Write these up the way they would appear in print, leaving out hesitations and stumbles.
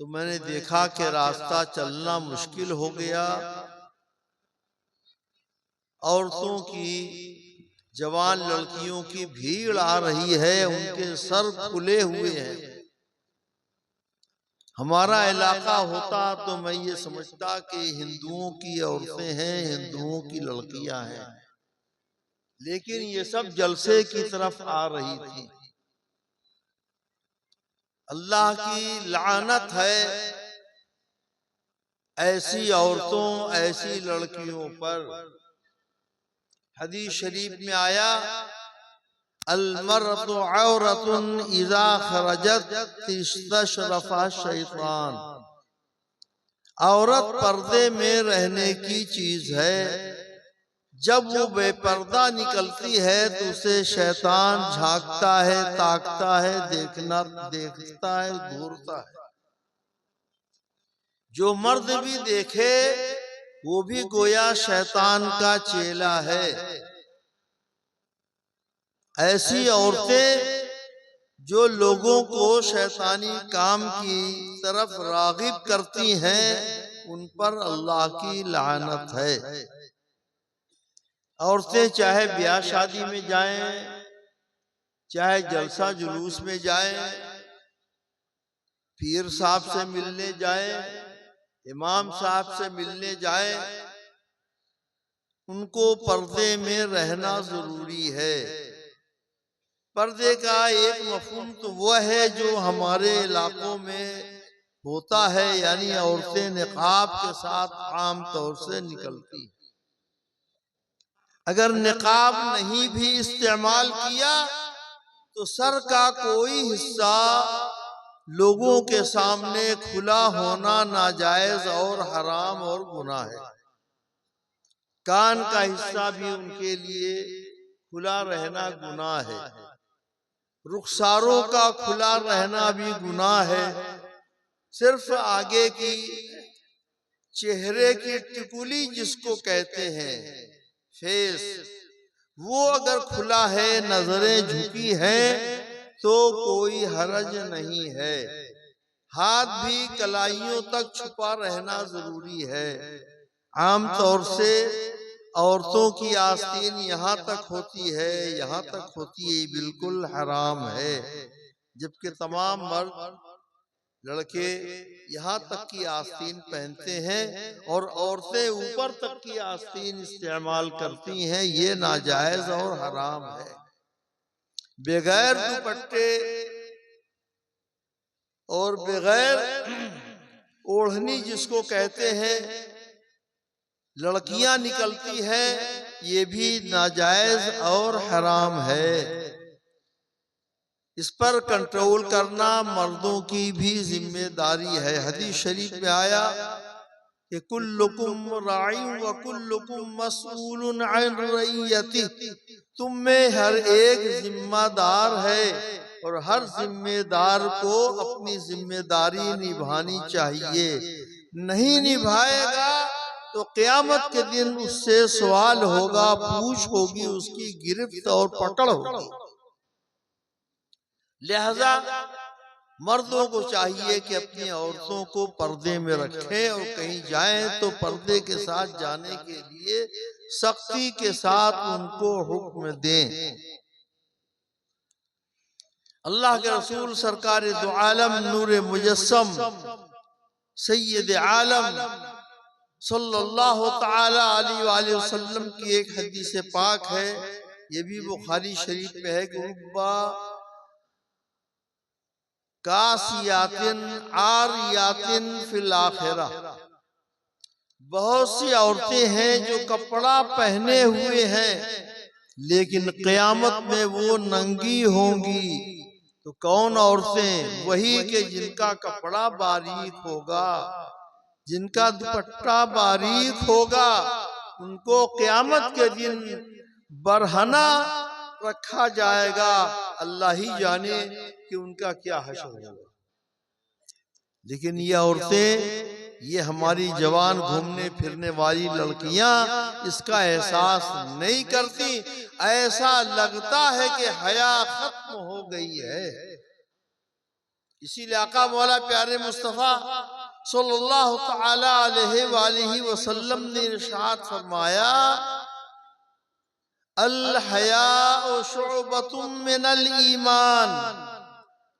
तो मैंने देखा कि रास्ता चलना मुश्किल हो गया। औरतों की, जवान लड़कियों की भीड़ आ रही है, उनके सर खुले हुए हैं। हमारा इलाका होता तो मैं ये समझता कि हिंदुओं की औरतें हैं, हिंदुओं की लड़कियां हैं, लेकिन ये सब जलसे की तरफ आ रही थी। अल्लाह की लानत है ऐसी औरतों, ऐसी लड़कियों पर। हदीस शरीफ में आया, अलमरतु औरतुन इज़ा खरजत इस्तशरफा शैतान। औरत पर्दे में रहने की चीज है, जब वो बेपर्दा निकलती है तो उसे शैतान झांकता है, ताकता है, देखता है, घूरता है। जो मर्द भी देखे वो भी गोया शैतान का चेला है। ऐसी औरतें जो लोगों को शैतानी काम की तरफ रागिब करती हैं, उन पर अल्लाह की लानत है। औरतें चाहे ब्याह शादी में जाएं, चाहे जलसा जुलूस में जाएं, पीर साहब से मिलने जाएं, इमाम साहब से मिलने जाएं, उनको पर्दे में रहना जरूरी है। पर्दे का एक मफहूम तो वह है जो हमारे इलाकों में होता है, यानी औरतें निकाब के साथ आम तौर से निकलती। अगर निकाब नहीं भी इस्तेमाल किया तो सर का कोई हिस्सा लोगों के सामने खुला होना नाजायज और हराम और गुनाह है। कान का हिस्सा भी उनके लिए खुला रहना गुनाह है। रुखसारों का खुला रहना भी गुनाह है। सिर्फ आगे की चेहरे की टिकुली जिसको कहते हैं, फेस, वो अगर खुला है, नजरें झुकी हैं, तो कोई हरज नहीं है। हाथ भी कलाइयों तक छुपा रहना जरूरी है। आमतौर से औरतों की आस्तीन यहाँ तक होती है, यहाँ तक होती है, बिल्कुल हराम है। जबकि तमाम मर्द लड़के यहाँ तक की आस्तीन पहनते हैं और औरतें ऊपर तक की आस्तीन इस्तेमाल करती हैं। ये नाजायज और हराम है। बगैर दुपट्टे और बगैर ओढ़नी जिसको कहते हैं लड़कियां निकलती हैं, ये भी नाजायज और हराम है। इस पर कंट्रोल करना मर्दों की भी जिम्मेदारी है। हदीस शरीफ में आया कि कुल्लुकुम राइन व कुल्लुकुम मसऊलुन अन रइयतिही, तुम में हर एक जिम्मेदार है और हर जिम्मेदार को अपनी जिम्मेदारी निभानी चाहिए। नहीं निभाएगा तो क़यामत के दिन उससे सवाल होगा, पूछ होगी, उसकी गिरफ्त और पकड़ होगी। लिहाजा मर्दों को चाहिए कि अपनी औरतों को पर्दे में रखें और कहीं जाएं तो पर्दे के साथ जाने के लिए सख्ती के साथ उनको हुक्म दें। अल्लाह के रसूल सरकार दो आलम नूर मुजस्सम सैयद आलम सल्लल्लाहु ताला अलैहि वसल्लम की एक हदीस पाक है, ये भी बुखारी शरीफ में है कि रुब्बा कासियातिन आरियातिन फिल आखिरा, बहुत सी औरतें हैं जो कपड़ा पहने हुए हैं लेकिन क़यामत में वो नंगी होंगी। तो कौन औरतें? वही के जिनका कपड़ा बारीक होगा, जिनका दुपट्टा बारीक होगा, उनको क़यामत के दिन बरहना रखा जाएगा। अल्लाह ही जाने कि उनका क्या हश्र होगा। लेकिन ये औरतें, ये हमारी जवान घूमने फिरने वाली लड़कियां इसका एहसास नहीं करती। ऐसा लगता है कि हया खत्म हो गई है। इसीलिए आका मौला प्यारे मुस्तफ़ा सल्लल्लाहु तआला अलैहि वसल्लम ने इरशाद फरमाया, अल हया शुअबतुम मिनल ईमान,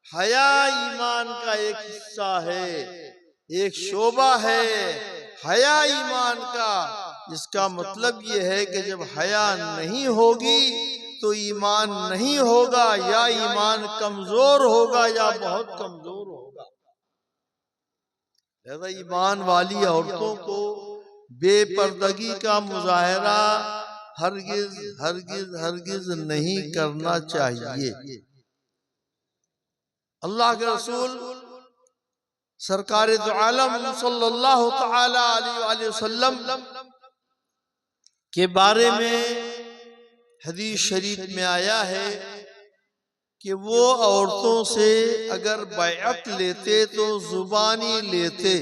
हया ईमान का एक हिस्सा है, एक शोबा है हया ईमान का। इसका मतलब ये है कि जब हया नहीं होगी तो ईमान नहीं होगा, या ईमान कमजोर होगा या बहुत कमजोर होगा। लिहाजा ईमान वाली औरतों को बेपर्दगी का मुजाहरा हरगिज हरगिज हरगिज नहीं करना चाहिए। अल्लाह के रसूल सरकार दो आलम सल्लल्लाहु तआला अलैहि वसल्लम के बारे में हदीस शरीफ में आया है कि वो औरतों से अगर बैअत लेते तो जुबानी लेते।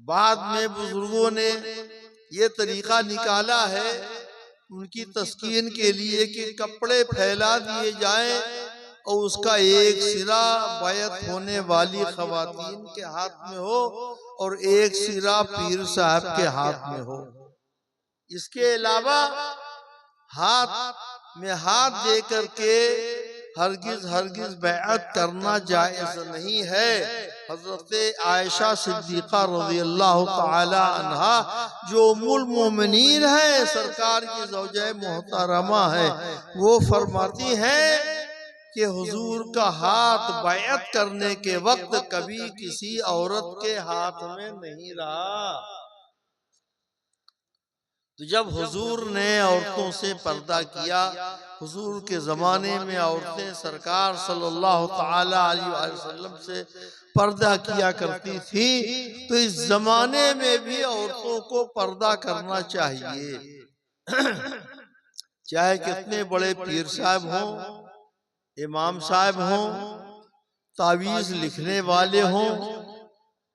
बाद में बुजुर्गों ने ये तरीका निकाला है उनकी तस्कीन के लिए कि कपड़े फैला दिए जाएं और उसका एक सिरा बैअत होने वाली खवातीन के हाथ में हो और एक सिरा पीर साहब के हाथ में हो। इसके अलावा हाथ में हाथ दे करके हरगिज हरगिज बैअत करना जायज नहीं है। हजरत आयशा सिद्दीक़ा रज़ियल्लाहु तआला अन्हा जो उम्मुल मोमिनीन है, सरकार की ज़ौजा मोहतरमा है, वो फरमाती हैं कि हुजूर का हाथ बैअत करने के वक्त कभी किसी औरत के हाथ में नहीं रहा। तो जब हुजूर ने औरतों से पर्दा किया, हुजूर के जमाने में औरतें सरकार सल्लल्लाहु तआला अलैहि वसल्लम से पर्दा किया करती थी, तो इस जमाने में भी औरतों को पर्दा करना चाहिए। चाहे कितने बड़े पीर साहब हों, इमाम साहब हों, तावीज लिखने वाले हों,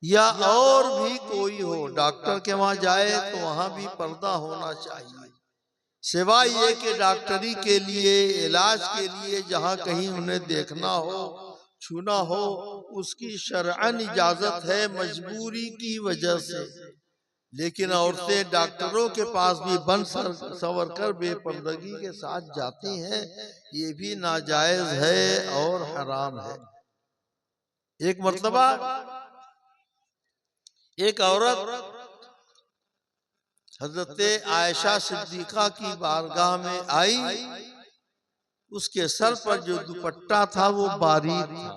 या और भी कोई हो, डॉक्टर के वहां जाए तो वहां भी पर्दा होना चाहिए। सिवाय ये कि डॉक्टरी के लिए, इलाज के लिए जहां कहीं उन्हें देखना हो, छूना हो, उसकी शरअन इजाजत है मजबूरी की वजह से। लेकिन औरतें डॉक्टरों के पास भी बन सवर कर बेपर्दगी के साथ जाती हैं, ये भी नाजायज है और हराम है। एक मर्तबा एक औरत हजरत आयशा सिद्दीक़ा की बारगाह में आई। उसके सर पर जो दुपट्टा था वो बारीक था।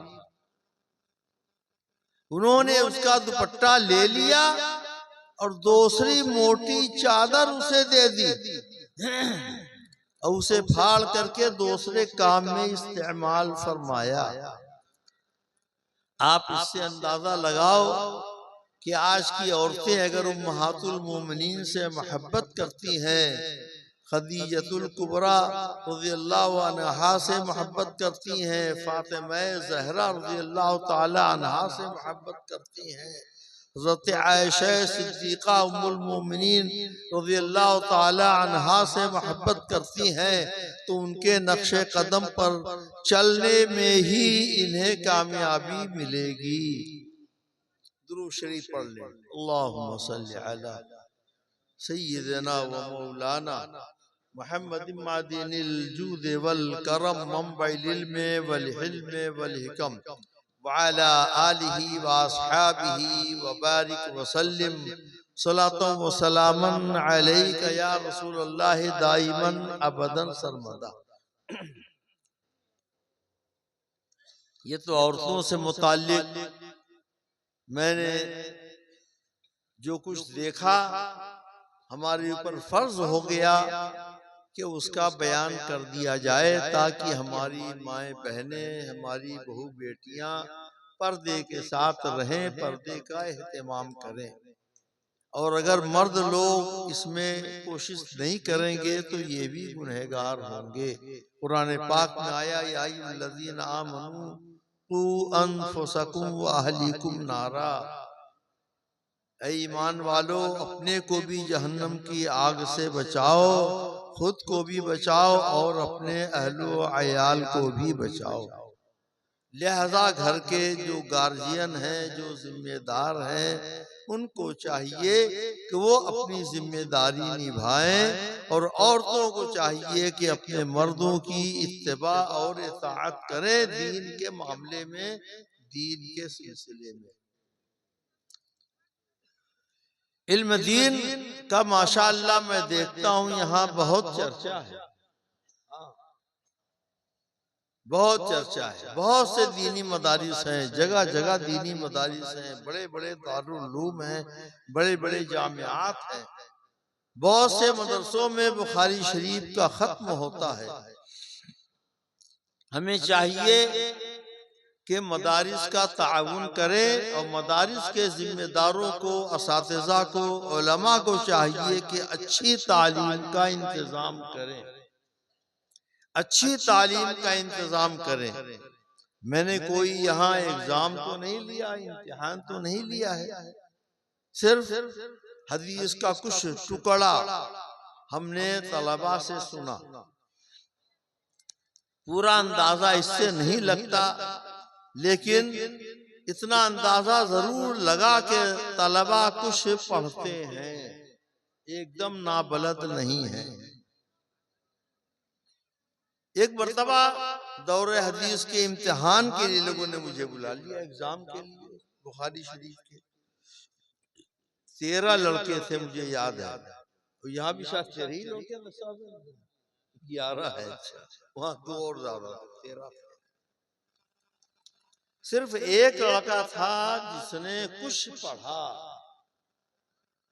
उन्होंने उसका दुपट्टा ले लिया और दूसरी मोटी चादर उसे दे दी और उसे फाड़ करके दूसरे काम में इस्तेमाल फरमाया। आप इससे अंदाजा लगाओ कि आज की औरतें अगर उम्महातुल मोमिनीन से मोहब्बत करती हैं, खदीजतुल कुबरा रज़ियल्लाहु अन्हा से मोहब्बत करती हैं, फातिमा ज़हरा रज़ियल्लाहु ताला अन्हा से मोहब्बत करती हैं, हज़रत आयशा सिद्दीक़ा उम्मुल मोमिनीन रज़ियल्लाहु ताला अन्हा से मोहब्बत करती हैं, तो उनके नक्शे कदम पर चलने में ही इन्हें कामयाबी मिलेगी। दुरूद शरीफ पढ़ ले। अल्लाहुम्मा सल्ली अला सय्यिदना व मौलाना मुहम्मद मादिनिल जूद वल करम मंबइल इल्म वल हिल्म वल हिकम व अला आलिहि व अस्हाबिहि व बारिक व सल्लिम सलातो व सलामन अलैका या रसूल अल्लाह दाइमन अबदन सरमदा। ये तो औरतों से मुताल्लिक मैंने जो कुछ देखा, हमारे ऊपर फर्ज हो गया कि उसका बयान कर दिया जाए, ताकि हमारी माएँ बहनें, हमारी बहू बेटियां पर्दे के साथ रहें, पर्दे का एहतमाम करें। और अगर मर्द लोग इसमें कोशिश नहीं करेंगे तो ये भी गुनहगार होंगे। कुरान पाक में आया, या अय्युहल्लज़ीना आमनू कू अनफुसकुम व अहलीकुम नारा, ऐ ईमान वालो अपने को भी जहन्नम की आग से बचाओ, खुद को भी बचाओ और अपने अहलो अयाल को भी बचाओ। लिहाजा घर के जो गार्जियन हैं, जो जिम्मेदार हैं, उनको चाहिए कि वो अपनी जिम्मेदारी निभाएं और औरतों को चाहिए कि अपने मर्दों की इत्तिबा और इताअत करें दीन के मामले में, दीन के सिलसिले में। इल्म दीन का माशाअल्लाह मैं देखता हूँ यहाँ बहुत चर्चा है, बहुत चर्चा है। बहुत से दीनी मदारिस हैं, जगह जगह दीनी मदारिस हैं, बड़े बड़े दारुल उलूम हैं, बड़े बड़े जामियात हैं। बहुत से मदरसों में बुखारी शरीफ का खत्म होता है। हमें चाहिए कि मदारिस का ताउन करें और मदारिस के जिम्मेदारों को, असातिज़ा को, उलमा को चाहिए कि अच्छी तालीम का इंतजाम करें, अच्छी तालीम का इंतजाम करें। मैंने कोई यहाँ एग्जाम तो नहीं लिया, इम्तिहान तो नहीं लिया है, सिर्फ हदीस का कुछ टुकड़ा हमने तलबा से सुना। पूरा अंदाजा इससे नहीं लगता, लेकिन इतना अंदाजा जरूर लगा कि तलबा कुछ पढ़ते हैं, एकदम नाबलद नहीं है। एक मर्तबा दौरे हदीस के इम्तिहान के लिए लोगों ने मुझे बुला लिया, एग्जाम के लिए, बुखारी शरीफ के 13 लड़के थे मुझे याद है, तो यहाँ भी शायद 13 ही लोग थे, 11 है, अच्छा वहाँ 2 और ज्यादा, 13। सिर्फ एक लड़का था जिसने कुछ पढ़ा,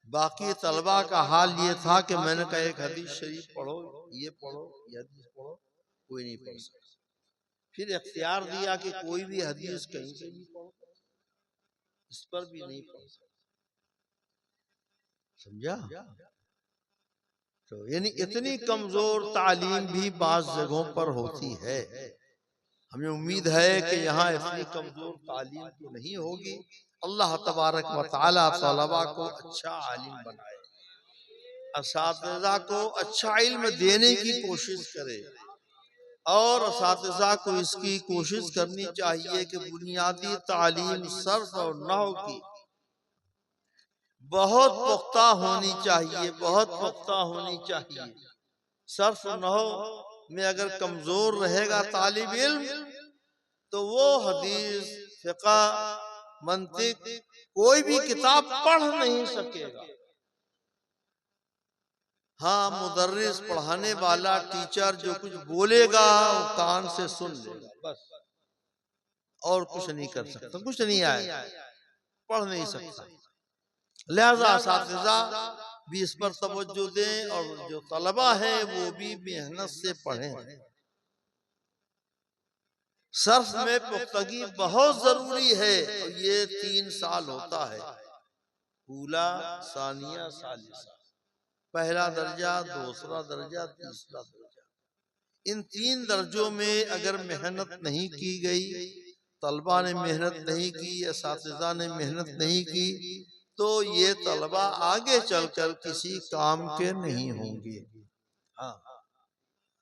बाकी तलबा का हाल ये था कि मैंने कहा एक हदीस शरीफ पढ़ो, ये पढ़ो, ये हदीस पढ़ो, कोई नहीं पढ़ सकता। फिर इख्तियार दिया कि कोई भी हदीस कहीं से भी पढ़ो, इस पर भी नहीं पढ़ सकता। समझा? तो यानी इतनी कमजोर तालीम भी बाज जगहों पर होती है। हमें उम्मीद है कि यहाँ इतनी कमजोर तालीम तो नहीं होगी। अल्लाह तबारक व तआला तलबा को अच्छा आलिम बनाए, असातिज़ा को अच्छा इल्म देने की कोशिश करे, और असातिज़ा को इसकी कोशिश करनी चाहिए कि बुनियादी तालीम सर्फ और नहव की बहुत पुख्ता होनी चाहिए, बहुत पुख्ता होनी चाहिए। सर्फ नहव में अगर कमजोर रहेगा तालिब इल्म तो वो हदीस, फिक़ा, मंतिक कोई भी किताब पढ़ नहीं सकेगा। हाँ, मुदर्रिस पढ़ाने वाला टीचर जो कुछ बोलेगा वो कान से सुन लेगा बस, और कुछ नहीं कर सकता, कुछ नहीं आएगा, पढ़ नहीं सकता। लिहाजा असातिज़ा भी इस पर तवज्जो दें और जो तलबा है वो भी मेहनत से पढ़ें। सर्फ में पुख्तगी बहुत जरूरी है, और ये 3 साल होता है, ऊला, सानिया, सालिसा, पहला दर्जा, दूसरा दर्जा, तीसरा दर्जा। इन 3 दर्जों में अगर मेहनत नहीं की गई, तलबा ने मेहनत नहीं की, असातिज़ा ने मेहनत नहीं की, तो ये तलबा आगे चलकर किसी काम के नहीं होंगे। हाँ,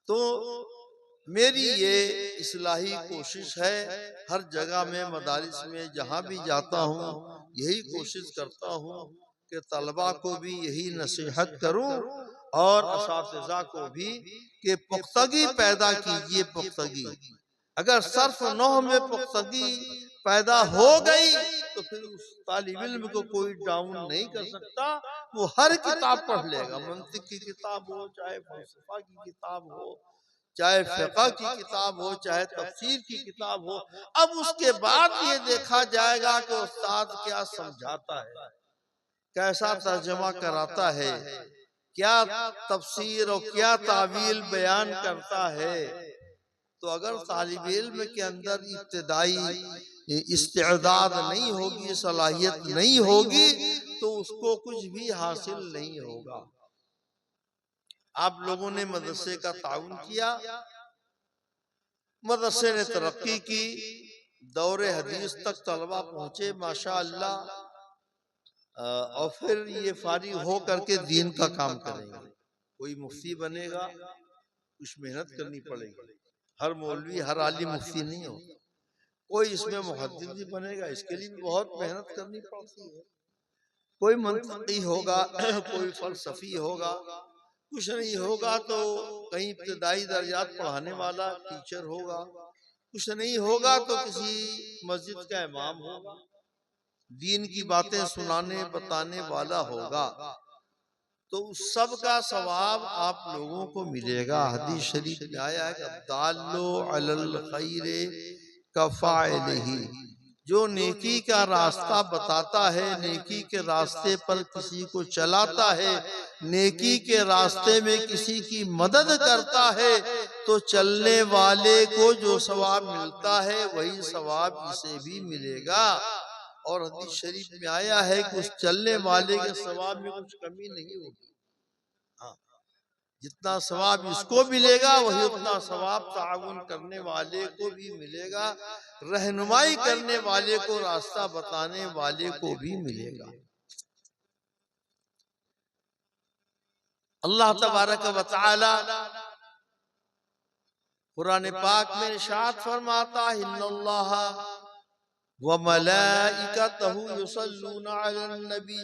तो मेरी ये इस्लाही कोशिश है, हर जगह में मदारिस में जहाँ भी जाता हूँ यही कोशिश करता हूँ कि तलबा को भी यही नसीहत करूँ और असातिज़ा को भी कि पुख्तगी पैदा कीजिए, पुख्तगी। अगर सर्फ नौ में पुख्तगी पैदा हो गई तो फिर उस तालिब इल्म को कोई डाउन नहीं कर सकता, वो हर किताब पढ़ लेगा, मंतिक की किताब हो, चाहे फलसफा की किताब हो, चाहे फिक़ा की किताब हो, चाहे तफसीर की किताब हो। अब उसके बाद ये देखा जाएगा कि उस्ताद क्या समझाता है, कैसा तर्जमा कराता है, क्या तफसीर और क्या तावील बयान करता है। तो अगर तालिब इल्म के अंदर इब्तिदाई इस्तेदाद नहीं होगी, सलाहियत नहीं होगी, तो उसको कुछ भी हासिल नहीं होगा। आप लोगों ने मदरसे का ताउन किया, मदरसे ने तरक्की की, दौरे हदीस तक तलबा पहुंचे माशाअल्लाह, और फिर ये फारिग हो करके दीन का काम करेंगे। कोई मुफ्ती बनेगा, कुछ मेहनत करनी पड़ेगी, हर मौलवी हर आलिम मुफ्ती नहीं होता, कोई इसमें मुहद्दिस भी बनेगा, इसके लिए भी बहुत मेहनत करनी पड़ती है। कोई मंतकी होगा, कोई फलसफी होगा, कुछ नहीं होगा तो कहीं इब्तदाई दर्जात पढ़ाने वाला टीचर होगा, कुछ नहीं होगा तो किसी मस्जिद का इमाम होगा, दीन की बातें सुनाने बताने वाला होगा। तो उस सब का सवाब आप लोगों को मिलेगा। हदीस शरीफ में आया है कि दाल्लो अलल खैरे कफ़ाइलिही, जो नेकी का रास्ता बताता है, नेकी के रास्ते पर किसी को चलाता है, नेकी के रास्ते में किसी की मदद करता है, तो चलने वाले को जो सवाब मिलता है वही सवाब इसे भी मिलेगा। और हदीस शरीफ में आया है कि उस चलने वाले के सवाब में कुछ कमी नहीं होगी। हाँ, जितना सवाब इसको मिलेगा वही उतना सवाब ताउन करने वाले को भी मिलेगा, रहनुमाई करने वाले को, रास्ता बताने वाले को भी मिलेगा। अल्लाह तबारक व तआला कुरान पाक में इरशाद फरमाता है, इन्नल्लाह व मलाइकतहु युसल्लूना अलन नबी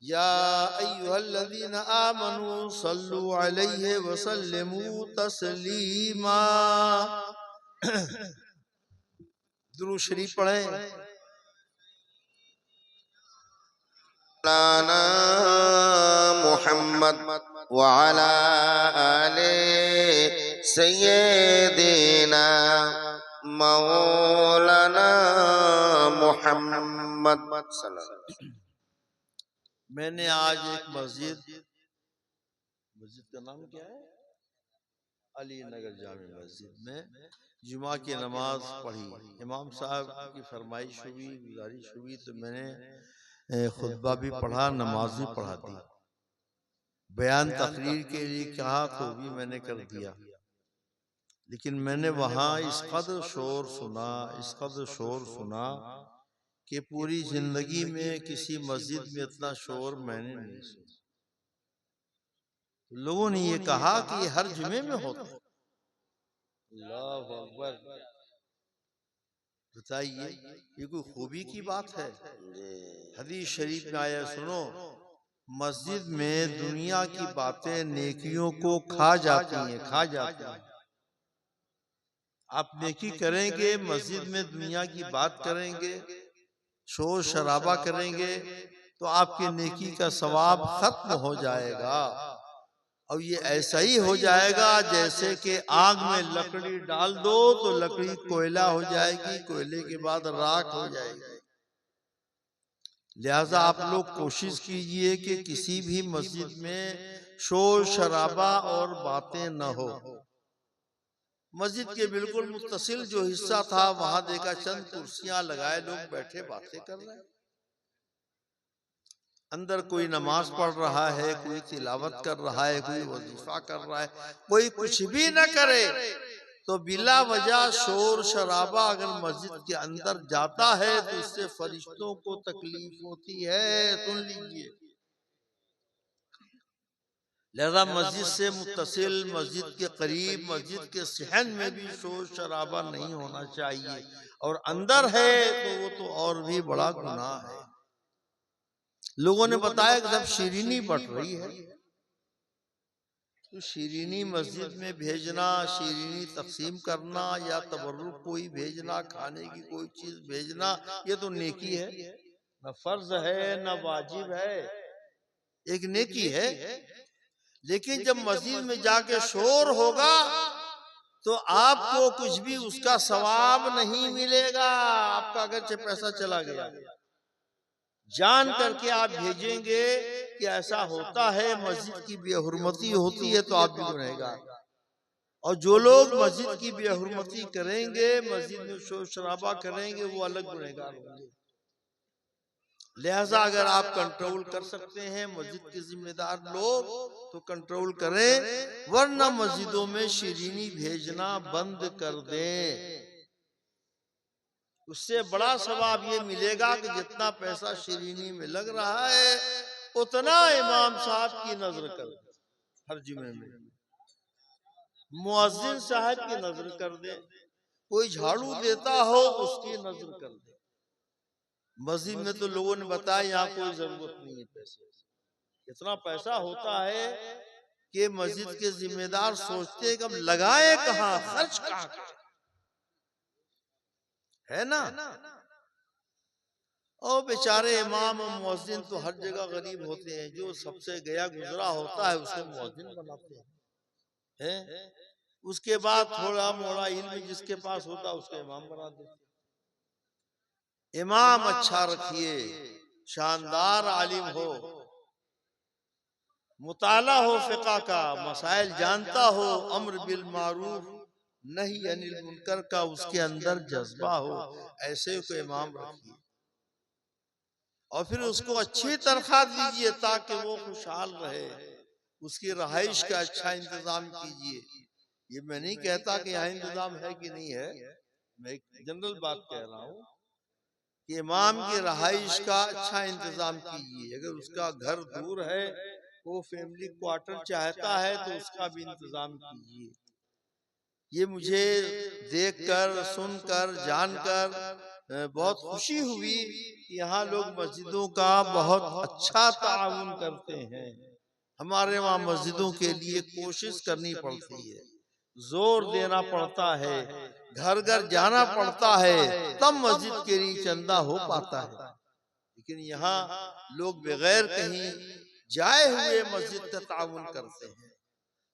या अय्युहल्लज़ीना आमनू सल्लु अलैहि व सल्लिमू तस्लीमा। दुरूद शरीफ पढ़ें। मौलाना मुहम्मद व अला आले सय्यिदना मौलाना मुहम्मद सल्लल्लाहु अलैहि वसल्लम। मैंने आज एक मस्जिद का नाम क्या है, अली नगर जामे मस्जिद में जुमा की नमाज पढ़ी। इमाम साहब की फरमाइश हुई, गुजारिश हुई, तो मैंने खुतबा भी पढ़ा, नमाज भी पढ़ा दी। बयान तकरीर के लिए कहा तो भी मैंने कर दिया, लेकिन मैंने वहां इस कदर शोर सुना, इस कदर शोर सुना कि पूरी जिंदगी में किसी मस्जिद में इतना शोर मैंने नहीं सुना। लोगों ने ये कहा कि ये हर जुमे में होता है। अल्लाहु अकबर। बताइए ये कोई खूबी की बात है? हदीस शरीफ में आया, सुनो, मस्जिद में दुनिया की बातें नेकियों को खा जाती हैं, खा जाती हैं। आप नेकी करेंगे, मस्जिद में दुनिया की बात करेंगे, शोर शराबा करेंगे, तो आपकी नेकी का सवाब खत्म हो जाएगा। और ये ऐसा ही हो जाएगा जैसे कि आग में लकड़ी डाल दो तो लकड़ी कोयला हो जाएगी, कोयले के बाद राख हो जाएगी। लिहाजा आप लोग कोशिश कीजिए कि किसी भी मस्जिद में शोर शराबा और बातें न हो। मस्जिद के बिल्कुल मुत्तसिल जो हिस्सा था वहां देखा चंद कुर्सियां लगाए, लोग बैठे बातें कर रहे हैं। अंदर कोई नमाज पढ़ रहा है, कोई तिलावत कर रहा है, कोई वजीफा कर रहा है, कोई कुछ भी न करे तो बिला वजह शोर शराबा अगर मस्जिद के अंदर जाता है तो उससे फरिश्तों को तकलीफ होती है। सुन लीजिए, लिहाजा मस्जिद से मुत्तसिल, मस्जिद के करीब, मस्जिद के सहन में भी शोर शराबा नहीं होना चाहिए, और अंदर है तो वो तो और भी बड़ा गुनाह है। लोगों ने बताया कि जब शीरीनी बट रही है तो शीरीनी मस्जिद में भेजना, शीरीनी तकसीम करना या तबर्रुक कोई भेजना, खाने की कोई चीज भेजना, ये तो नेकी है, न फर्ज है न वाजिब है, एक नेकी है। लेकिन जब मस्जिद में जाके शोर होगा तो आपको कुछ भी उसका सवाब नहीं मिलेगा। आपका अगरचे पैसा चला गया, जान करके आप भेजेंगे कि ऐसा होता है, मस्जिद की बेहुरमती होती है, तो आप भी गुनहगार। और जो लोग मस्जिद की बेहुरमती करेंगे, मस्जिद में शोर शराबा करेंगे, वो अलग गुनहगार होंगे। लिहाजा अगर आप कंट्रोल कर सकते हैं, मस्जिद के जिम्मेदार लोग, तो कंट्रोल करें, वरना मस्जिदों में शीरीनी भेजना बंद कर दें। उससे बड़ा सवाब ये मिलेगा कि जितना पैसा शीरीनी में लग रहा है उतना इमाम साहब की नजर कर दे, हर जुमे में मुअज्जिन साहब की नजर कर दे, कोई झाड़ू देता हो उसकी नजर कर दे। मस्जिद में तो लोगों ने बताया यहाँ कोई जरूरत नहीं है पैसे, इतना पैसा होता है कि मस्जिद के जिम्मेदार सोचते हैं कि अब लगाए कहाँ, खर्च कहाँ करें, है ना। और बेचारे इमाम और मुअज्जिन तो हर जगह गरीब होते हैं, जो सबसे गया गुजरा होता है उसे मुअज्जिन बनाते हैं, उसके बाद थोड़ा मोड़ा इल्म जिसके पास होता है उसको इमाम बना देते। इमाम अच्छा रखिए, शानदार आलिम हो, मुताला हो फिक़ा का, मसाइल जानता हो, अम्र बिल मारूफ नहीं अनिल मुनकर का उसके अंदर जज्बा हो, ऐसे को इमाम रखिए। और फिर उसको अच्छी तनख्वाह दीजिए ताकि वो खुशहाल रहे, उसकी रहाइश का अच्छा इंतजाम कीजिए। ये मैं नहीं कहता कि यहाँ इंतजाम है कि नहीं है, मैं एक जनरल बात कह रहा हूँ कि इमाम की रहाइश का अच्छा इंतजाम कीजिए। अगर उसका घर दूर है, वो फैमिली क्वार्टर चाहता है तो उसका भी इंतजाम कीजिए। ये मुझे देखकर, सुनकर, जानकर बहुत खुशी हुई कि यहाँ लोग मस्जिदों का बहुत अच्छा ताउन करते हैं। हमारे वहाँ मस्जिदों के लिए कोशिश करनी पड़ती है, जोर देना पड़ता है, घर घर जाना पड़ता है, तब मस्जिद के लिए चंदा हो पाता है। लेकिन यहाँ लोग बगैर कहीं जाए हुए मस्जिद का ताउन करते हैं।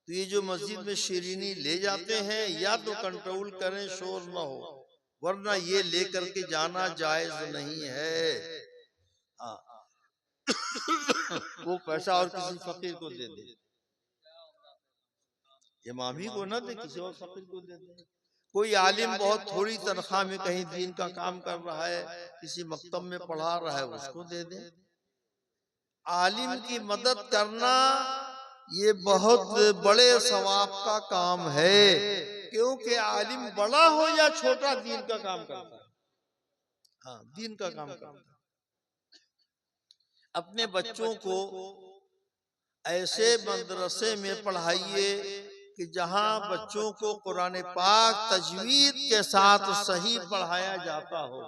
तो ये जो मस्जिद में शीरीनी ले जाते हैं, या तो कंट्रोल करें शोर न हो, वरना ये लेकर के जाना जायज नहीं है। हाँ, वो पैसा और किसी फकीर को दे दे, इमाम ही को न दे, किसी और फकीर को दे दे। कोई आलिम बहुत थोड़ी तनख्वाह में कहीं दीन का काम कर रहा है, किसी मकतब में पढ़ा रहा है, उसको दे दे। आलिम की मदद करना ये बहुत बड़े सवाब का काम है, क्योंकि आलिम बड़ा हो या छोटा दीन का काम करता है। हाँ, दीन का काम करता है। अपने बच्चों को ऐसे मदरसे में पढ़ाइए कि जहां बच्चों को कुरान पाक तजवीद के साथ सही पढ़ाया जाता हो।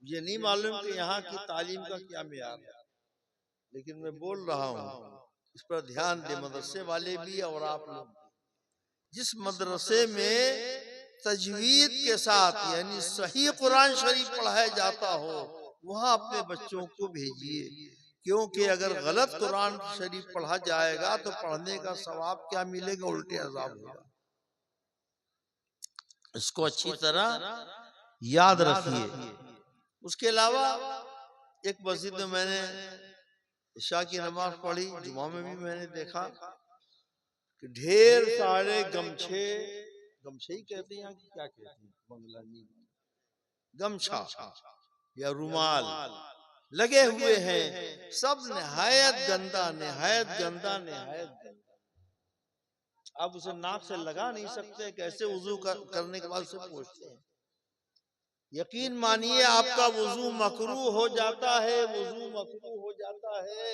ये नहीं मालूम कि यहाँ की तालीम का क्या मेयार है, लेकिन मैं बोल रहा हूँ इस पर ध्यान दे, मदरसे वाले भी और आप लोग। जिस मदरसे में तजवीद के साथ यानी सही कुरान शरीफ पढ़ाया जाता हो, वहां अपने बच्चों को भेजिए, क्योंकि अगर गलत कुरान शरीफ पढ़ा जाएगा तो पढ़ने का सवाब क्या मिलेगा, उल्टे अजाब होगा। इसको अच्छी तरह याद रखिए। उसके अलावा एक मस्जिद में मैंने इशा की नमाज पढ़ी, जुमा में भी मैंने देखा कि ढेर सारे गमछे, गमछे ही कहते हैं, क्या कहते हैं बंगला में, गमछा या रुमाल लगे हुए हैं, सब निहायत गंदा, निहायत गंदा, निहायत गंदा। आप उसे नाक से लगा नहीं सकते, कैसे वुजू करने के बाद उसे पोंछते हैं। यकीन मानिए आपका वुजू मकरूह हो जाता है, वुजू मकरूह हो जाता है।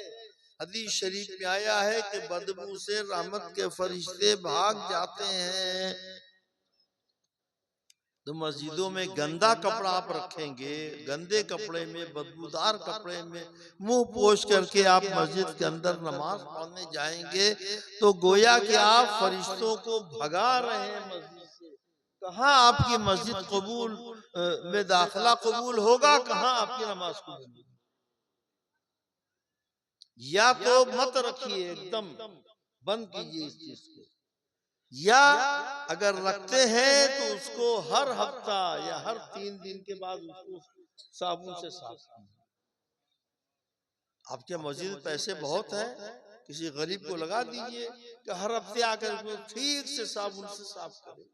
हदीस शरीफ में आया है कि बदबू से रहमत के फरिश्ते भाग जाते हैं। तो मस्जिदों में गंदा कपड़ा आप रखेंगे, गंदे कपड़े में, बदबूदार कपड़े में मुंह पोंछ करके आप मस्जिद के अंदर नमाज पढ़ने जाएंगे तो गोया कि आप फरिश्तों को भगा रहे हैं मस्जिद से। कहाँ आपकी मस्जिद कबूल में दाखिला कबूल होगा, कहाँ आपकी नमाज कबूल होगी। या तो मत रखिए, एकदम बंद कीजिए इस चीज को, या अगर रखते हैं तो उसको हर हफ्ता या हर 3 दिन के बाद उसको साबुन से साफ कीजिए। आपके मस्जिद पैसे बहुत है, किसी गरीब को लगा दीजिए कि हर हफ्ते आकर उसको ठीक से साबुन से साफ करे।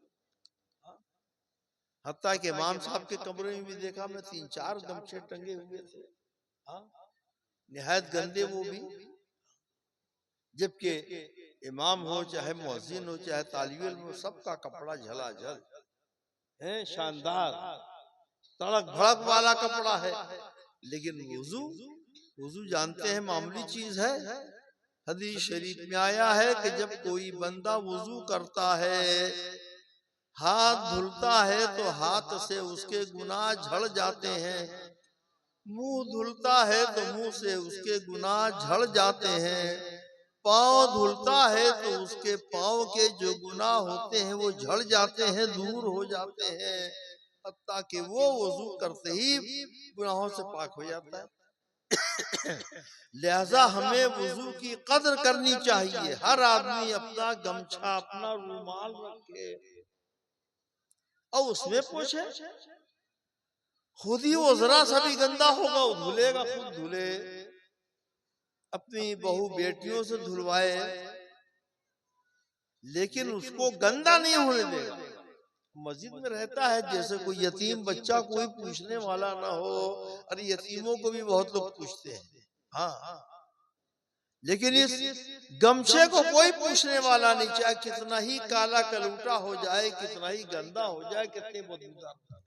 हत्ता के इमाम साहब के कमरे में भी देखा मैं, 3-4 गमछे टंगे हुए थे, निहायत गंदे वो भी। जबकि इमाम हो चाहे मुअज्जिन हो चाहे तालिब इल्म हो, सबका कपड़ा झलाझल है, शानदार तड़क भड़क वाला कपड़ा है। लेकिन वुजू जानते हैं मामूली चीज है। हदीस शरीफ में आया है कि जब कोई बंदा वुजू करता है हाथ धुलता है तो हाथ से उसके गुनाह झड़ जाते हैं, मुंह धुलता है तो मुंह से उसके गुनाह झड़ जाते हैं, पांव धुलता है तो उसके पांव के जो गुनाह होते हैं वो झड़ जाते हैं, दूर हो जाते हैं, हत्ता कि वो वजू करते ही गुनाहों से पाक हो जाता है। लिहाजा हमें वजू की कदर करनी चाहिए। हर आदमी अपना गमछा, अपना रुमाल रखे और उसमें पोछे। खुद ही वो जरा सा भी गंदा होगा वो धुलेगा, खुद धुले, अपनी बहू बेटियों से धुलवाए, लेकिन उसको गंदा नहीं होने देगा। मस्जिद में रहता है, जैसे कोई यतीम बच्चा, कोई पूछने वाला ना हो। अरे यतीमों को भी बहुत लोग पूछते हैं, हाँ, लेकिन इस गमछे को कोई पूछने वाला नहीं, चाहे कितना ही काला कलूटा हो जाए, कितना ही गंदा हो जाए, कितने बदबूदार।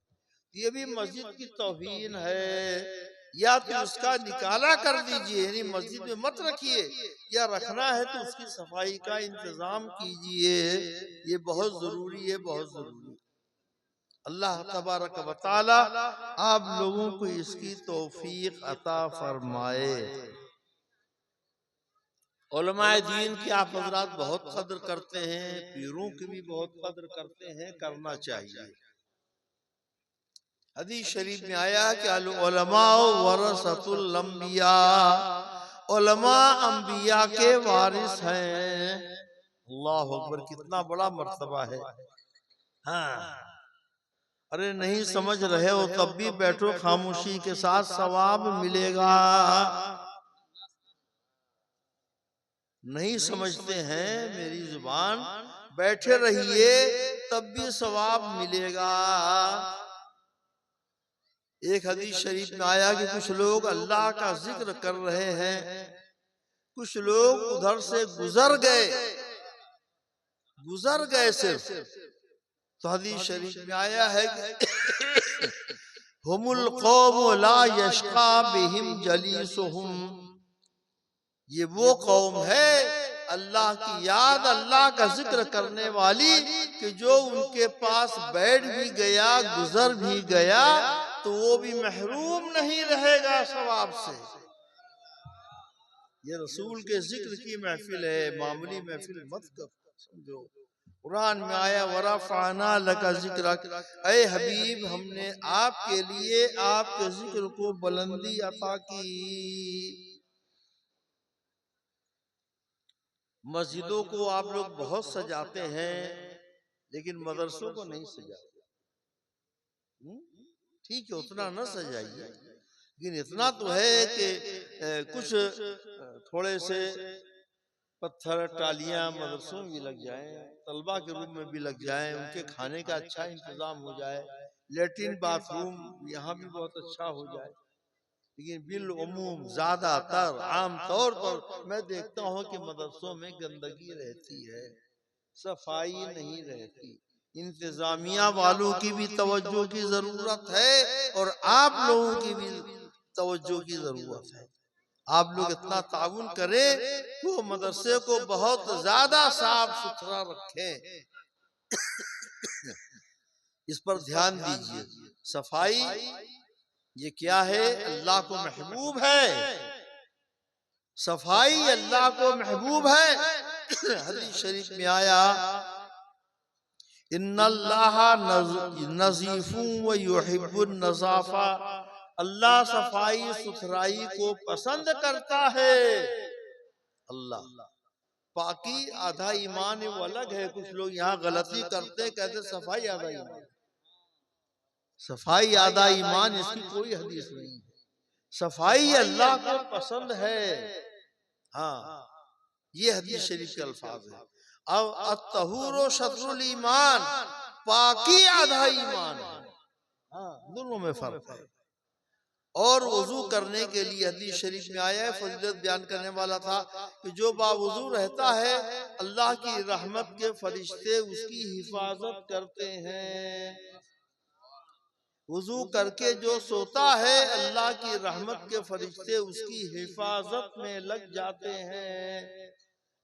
ये भी मस्जिद की तौहीन है। या तो उसका निकाला कर दीजिए, यानी मस्जिद में मत रखिए, या रखना है तो उसकी सफाई का इंतजाम कीजिए। ये बहुत जरूरी है, बहुत जरूरी है। अल्लाह तबारक व तआला आप लोगों को इसकी तौफीक अता फरमाए। उलमाए दीन की आप हजरात बहुत कदर करते हैं, पीरों की भी बहुत कदर करते हैं, करना चाहिए। हदीस शरीफ में आया कि अल उलमा वरसतुल अंबिया, उलमा अंबिया के वारिस हैं। अल्लाह अकबर, कितना बड़ा मर्तबा है। हाँ, अरे नहीं समझ रहे हो तब भी बैठो, खामोशी के साथ सवाब मिलेगा। नहीं समझते हैं मेरी जुबान, बैठे रहिए तब भी सवाब मिलेगा। एक हदीस शरीफ में आया कि कुछ लोग अल्लाह का जिक्र कर रहे हैं, कुछ लोग उधर से गुजर गए सिर्फ। तो हदीस शरीफ में आया है कि हुमुल कौम ला यशका बिहिम जलीसुहुम, ये वो कौम है अल्लाह की याद, अल्लाह का जिक्र करने वाली, कि जो उनके पास बैठ भी गया, गुजर भी गया, तो वो भी महरूम नहीं रहेगा सवाब से। ये रसूल के जिक्र की महफिल है, मामूली महफिल मत कर समझो। कुरान में आया वरफ़अना लका जिक्रक, ऐ हबीब हमने आपके लिए आपके जिक्र को बुलंदी अता की। मस्जिदों को आप लोग बहुत सजाते हैं, लेकिन मदरसों को नहीं सजाते। ठीक है, उतना न सजाइए, लेकिन इतना तो है कि कुछ थोड़े से पत्थर टालियां मदरसों में भी लग जाएं, तलबा के रूम में भी लग जाएं, उनके खाने का अच्छा इंतजाम हो जाए, लेट्रिन बाथरूम यहाँ भी बहुत अच्छा हो जाए। लेकिन बिल उमूम ज्यादातर आम तौर पर मैं देखता हूँ कि मदरसों में गंदगी रहती है, सफाई नहीं रहती। इंतजामिया वालों की भी तवज्जो की जरूरत है और आप लोगों की भी तवज्जो की जरूरत है। आप लोग इतना ताउन करें कि वो मदरसे को बहुत ज्यादा साफ सुथरा रखें। इस पर ध्यान दीजिए। सफाई ये क्या है? अल्लाह को महबूब है, सफाई अल्लाह को महबूब है। हदीस शरीफ में आया इन्नल्लाह नज़ीफुन व युहिब्बुन नज़ाफा, अल्लाह सफाई सुथराई को पसंद करता है। अल्लाह पाकी आधा ईमान है, वो अलग है। कुछ लोग यहाँ गलती करते, कहते सफाई आधा ईमान। सफाई आधा ईमान, इसकी कोई हदीस नहीं है। सफाई अल्लाह को पसंद है, हाँ, ये हदीस शरीफ के अल्फाज है। अब अत्तहूरो शत्रुल ईमान, पाकी आधा ईमान है, हाँ, दोनों में फर्क है। और वजू करने के लिए हदीस शरीफ में आया है, फजीलत बयान करने वाला था कि जो बावजू रहता है अल्लाह की रहमत के फरिश्ते उसकी हिफाजत करते हैं। वजू करके जो सोता है अल्लाह की रहमत के फरिश्ते उसकी हिफाजत में लग जाते हैं।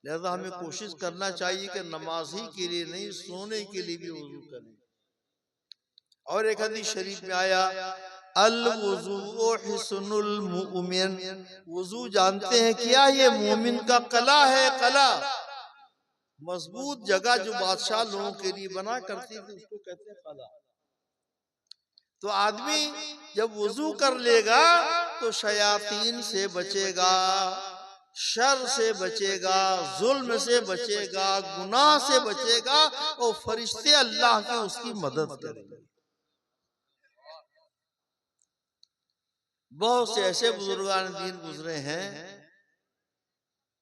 लिहाजा हमें कोशिश करना चाहिए कि नमाज ही के लिए नहीं, सोने के लिए भी वजू करें। और एक हदीस शरीफ में आया, अल वुज़ू हिस्नुल मुमिन, वजू जानते हैं क्या, ये मोमिन का कला है। कला मजबूत जगह जो बादशाह लोगों के लिए बना करती थी उसको कहते हैं कला। तो आदमी जब वजू कर लेगा तो शयातीन से बचेगा, शर से बचेगा, जुल्म से बचेगा, गुनाह से बचेगा, और फरिश्ते अल्लाह के उसकी मदद करेंगे। बहुत से ऐसे बुजुर्गान दीन गुजरे हैं,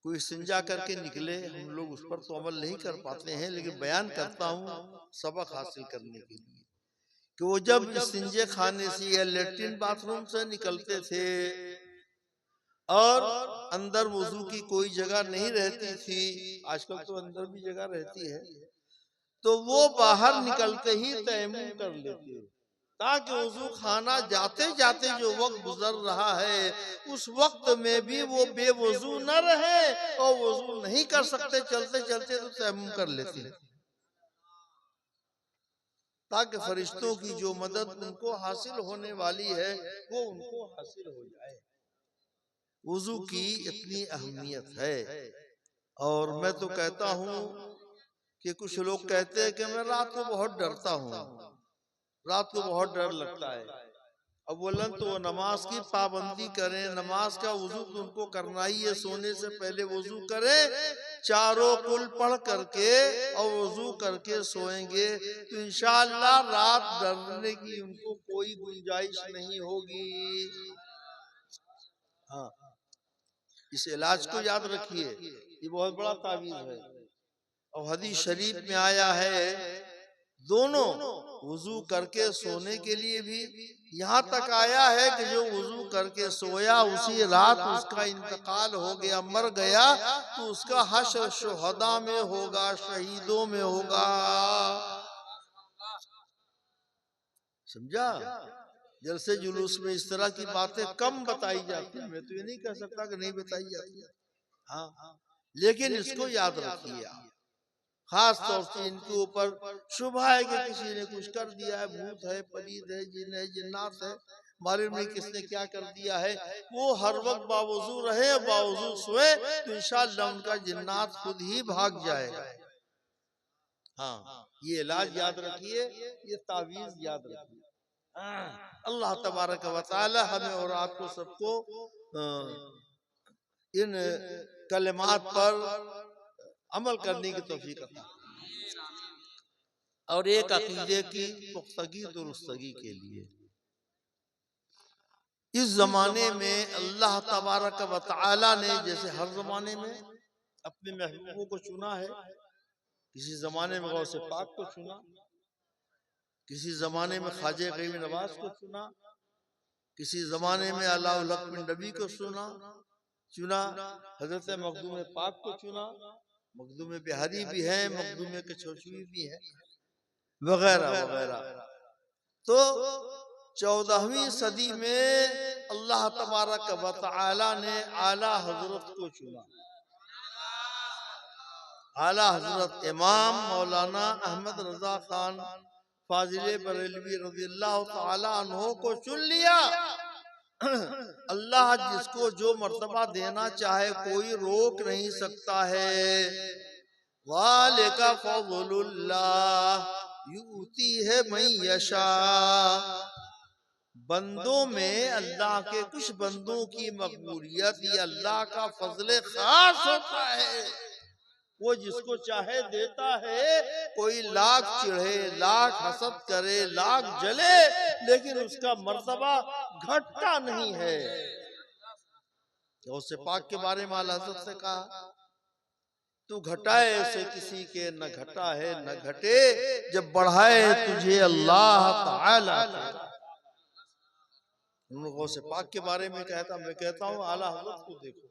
कोई इस्तिंजा करके निकले, हम लोग उस पर तो अमल नहीं कर पाते हैं, लेकिन बयान करता हूँ सबक हासिल करने के लिए, कि वो जब इस्तिंजे खाने से या लेट्रिन बाथरूम से निकलते थे और अंदर वजू की कोई जगह नहीं रहती थी, आजकल तो अंदर भी जगह रहती है, तो वो बाहर निकलते ही तयम्मुम कर लेते, ताकि वजू खाना जाते जाते जो वक्त गुजर रहा है उस वक्त में भी वो बेवजू न रहे, और वजू नहीं कर सकते चलते चलते तो तयम्मुम कर लेते, ताकि फरिश्तों की जो मदद उनको हासिल होने वाली है वो उनको हासिल हो जाए। वजू की इतनी अहमियत है। और मैं तो कहता हूँ कि कुछ लोग कहते हैं कि मैं रात को बहुत डरता हूँ, रात को बहुत डर लगता है। अब बोलन तो वो नमाज की पाबंदी करें, नमाज का वजू तो उनको करना ही है, सोने से पहले वजू करें, चारों कुल पढ़ करके और वजू करके सोएंगे तो इंशाअल्लाह रात डरने की उनको कोई गुंजाइश नहीं होगी। हाँ, इस इलाज को याद रखिए, ये बहुत बड़ा तावीज है। और हदीस शरीफ में आया है, दोनों वजू करके सोने के लिए भी, यहाँ तक आया है कि जो वजू करके सोया उसी रात उसका इंतकाल हो गया, मर गया, तो उसका हश्र शुहदा में होगा, शहीदों में होगा। समझा? जलसे जुलूस में इस तरह की बातें कम बताई जाती है, मैं तो ये नहीं कह सकता कि नहीं बताई जाती, हाँ, लेकिन इसको याद रखिए आप, खास तौर से इनके ऊपर शुभ है कि किसी ने कुछ कर दिया है, भूत है, पलीद है, जिन है, जिन्नात है, मालूम नहीं किसने क्या कर दिया है, वो हर वक्त बावजू रहे, बावजू सोए तो इंशाअल्लाह उनका जिन्नात खुद ही भाग जाएगा। हाँ, ये इलाज याद रखिए, ये तावीज याद रखिए। अल्लाह तबारक व तआला हमें और आपको सबको इन कलिमात पर अमल करने की तौफीक अता और एक अकीदे की पुख्तगी दुरुस्तगी के लिए। इस जमाने में अल्लाह तबारक व तआला ने जैसे हर जमाने में अपने महबूबों को चुना है, किसी जमाने में गौसे पाक को चुना, किसी जमाने में ख्वाजा गरीब नवाज को चुना, किसी जमाने में अल्लाहुल हक बिन नबी को चुना, हजरत मखदूम पाक को चुना, मखदूम बिहारी भी है, मखदूम कछोचवी भी है, वगैरह वगैरह। तो 14वीं सदी में अल्लाह तबारक व तआला ने आला हजरत को चुना, आला हजरत इमाम मौलाना अहमद रजा खान फाजिले बरेलवी रज़ियल्लाहु तआला अन्हो को चुन लिया। अल्लाह जिसको जो मर्तबा देना चाहे कोई रोक नहीं सकता है। वालिका फज़लुल्लाह युती है मैं यशा, बंदों में अल्लाह के कुछ बंदों की मकबूलियत ये अल्लाह का फजल खास होता है, वो जिसको चाहे देता है। कोई लाख चिढ़े, लाख हसद करे, लाख जले, लेकिन उसका मर्तबा घटता नहीं है। गौसे पाक के बारे में आला हज़रत से कहा, तू घटाए से किसी के न घटा है न घटे, जब बढ़ाए तुझे अल्लाह ताला। उन्होंने गौसे पाक के बारे में कहता, मैं कहता हूँ आला हज़रत को देखो,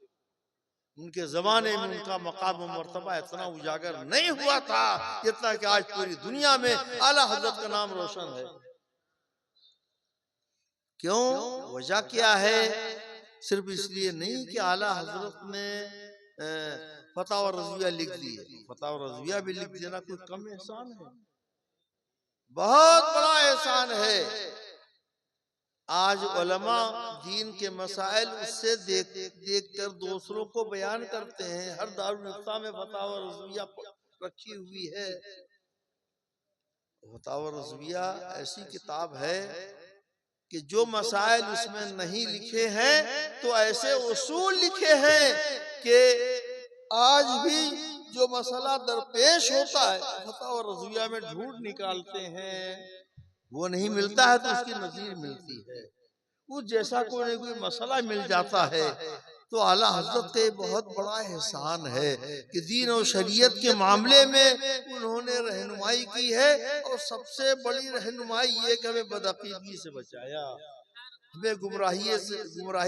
उनके जमाने में उनका मकाम मर्तबा इतना उजागर नहीं हुआ था जितना कि आज पूरी दुनिया में आला हजरत का नाम रोशन है। क्यों? वजह क्या है? सिर्फ इसलिए नहीं कि आला हजरत ने फतावा रज़विया लिख दिए। फतावा रज़विया भी लिख देना कोई कम एहसान है? बहुत बड़ा एहसान है। आज उलमा दीन के मसाइल उससे देख कर दूसरों को बयान करते हैं। हर दारुल इफ्ता में फतावा रज़विया रखी हुई है। फतावा रज़विया ऐसी किताब है कि जो मसाइल उसमें नहीं लिखे हैं तो ऐसे उसूल लिखे हैं कि आज भी जो मसला दरपेश होता है फतावा रज़विया में ढूंढ निकालते हैं, वो नहीं मिलता है तो उसकी नज़ीर मिलती है। उस जैसा कोई कोई मसला मिल जाता है तो आला हज़रत का बहुत बड़ा एहसान है कि दीन और शरीयत के मामले में उन्होंने रहनुमाई की है। और सबसे बड़ी रहनुमाई ये कि हमें बदअकीदगी से बचाया, हमें गुमराही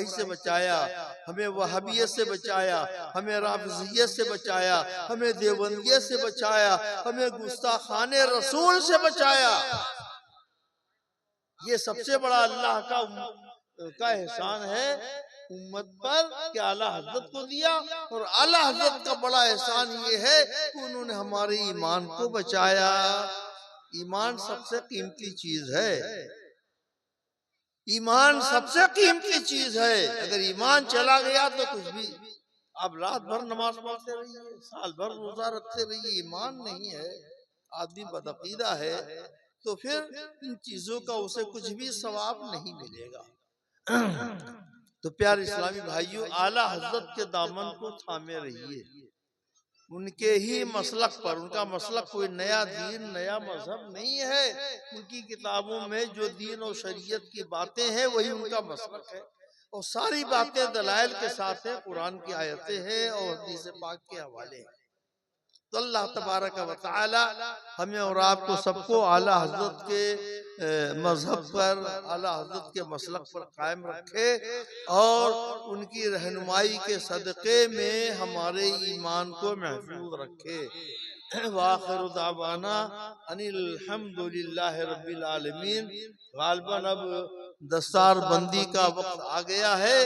से बचाया, हमें वहाबियत से बचाया, हमें राफ़िज़ियत से बचाया, हमें देवबंदियत से बचाया, हमें गुस्ताखाने रसूल से बचाया। ये सबसे बड़ा अल्लाह का एहसान है उम्मत पर कि आला हज़रत को दिया। और आला हज़रत का बड़ा एहसान ये है कि उन्होंने हमारे ईमान को बचाया। ईमान सबसे कीमती चीज है। ईमान सबसे कीमती चीज है। अगर ईमान चला गया तो कुछ भी, आप रात भर नमाज पढ़ते रहिए, साल भर रोजा रखते रहिए, ईमान नहीं है, आदमी बदअकीदा है, तो फिर इन चीजों का उसे कुछ भी सवाब नहीं मिलेगा। तो प्यारे इस्लामी भाइयों, आला हज़रत के दामन को थामे रहिए, उनके ही मसलक पर। उनका मसलक कोई नया दीन नया मजहब नहीं है। उनकी किताबों में जो दीन और शरीयत की बातें हैं वही उनका मसलक है। और सारी बातें दलाइल के साथ है, कुरान की आयतें हैं और हदीस पाक के हवाले हैं। तो अल्लाह तबारक व तआला हमें और आपको सबको आला हज़रत के मजहब पर, आला हज़रत के मसलक पर कायम रखे और उनकी रहनुमाई के सदक़े में हमारे ईमान को महफूज रखे। वाखिर दावाना अनिल हम्दुलिल्लाहि रब्बिल आलमीन। गालिबन अब दस्तार बंदी का वक्त आ गया है।